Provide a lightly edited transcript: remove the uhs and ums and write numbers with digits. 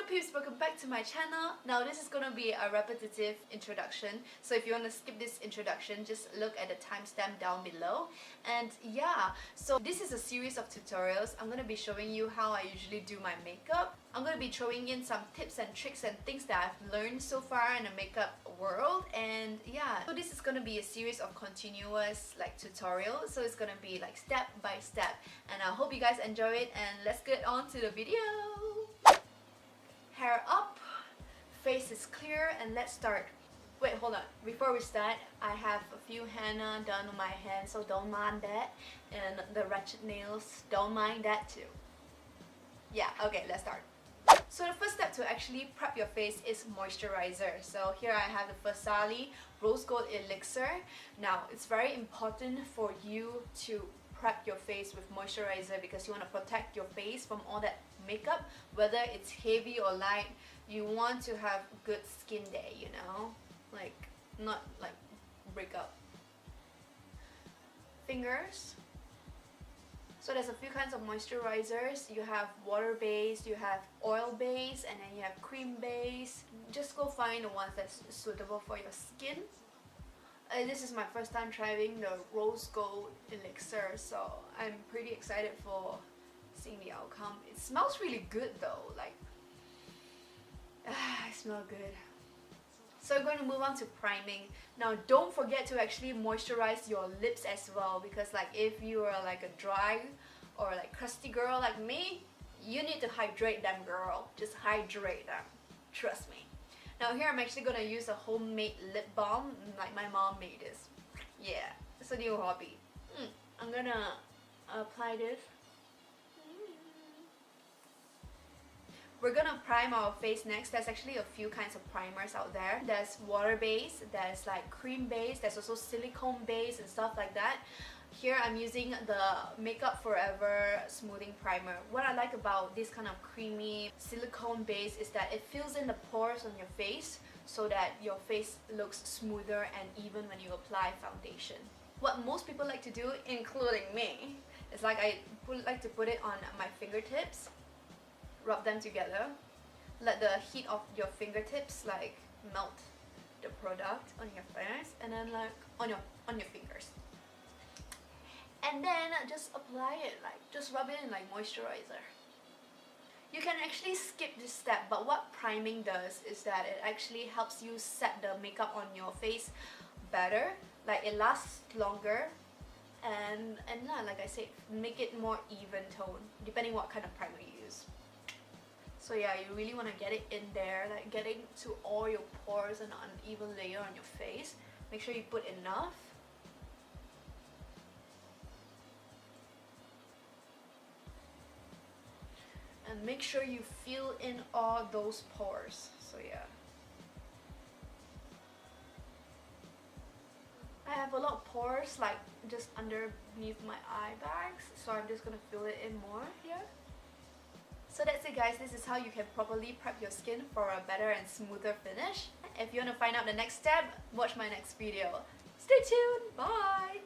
peeps, welcome back to my channel. Now this is gonna be a repetitive introduction, so if you want to skip this introduction, just look at the timestamp down below. And yeah, so this is a series of tutorials. I'm gonna be showing you how I usually do my makeup. I'm gonna be throwing in some tips and tricks and things that I've learned so far in the makeup world. And yeah, so this is gonna be a series of continuous tutorials, so it's gonna be step by step, and I hope you guys enjoy it. And let's get on to the video. Hair up, face is clear, and let's start. Wait, hold on. Before we start, I have a few henna done on my hands, so don't mind that. And the ratchet nails, don't mind that too. Yeah, okay, let's start. So the first step to actually prep your face is moisturizer. So here I have the Versace Rose Gold Elixir. Now, it's very important for you to prep your face with moisturizer because you want to protect your face from all that makeup, whether it's heavy or light. You want to have good skin day, you know, not break up. Fingers. So there's a few kinds of moisturizers. You have water based, you have oil based, and then you have cream based. Just go find the ones that's suitable for your skin. This is my first time trying the Rose Gold Elixir, so I'm pretty excited for seeing the outcome. It smells really good though, it smells good. So we're going to move on to priming. Now don't forget to actually moisturize your lips as well, because if you are a dry or crusty girl like me, you need to hydrate them, girl. Just hydrate them, trust me. Now here I'm actually gonna use a homemade lip balm, like my mom made this. Yeah, it's a new hobby. I'm gonna apply this. We're gonna prime our face next. There's actually a few kinds of primers out there. There's water based, there's cream based, there's also silicone based and stuff like that. Here I'm using the Makeup Forever Smoothing Primer. What I like about this kind of creamy silicone base is that it fills in the pores on your face so that your face looks smoother and even when you apply foundation. What most people like to do, including me, is I like to put it on my fingertips, rub them together, let the heat of your fingertips melt the product on your face, and then on your fingers. And then just apply it, just rub it in moisturizer. You can actually skip this step, but what priming does is that it actually helps you set the makeup on your face better. It lasts longer, and like I said, make it more even tone, depending what kind of primer you use. So yeah, you really want to get it in there, getting to all your pores and an uneven layer on your face. Make sure you put enough. And make sure you fill in all those pores. So yeah. I have a lot of pores just underneath my eye bags, so I'm just gonna fill it in more here. So that's it guys, this is how you can properly prep your skin for a better and smoother finish. If you want to find out the next step, watch my next video. Stay tuned, bye!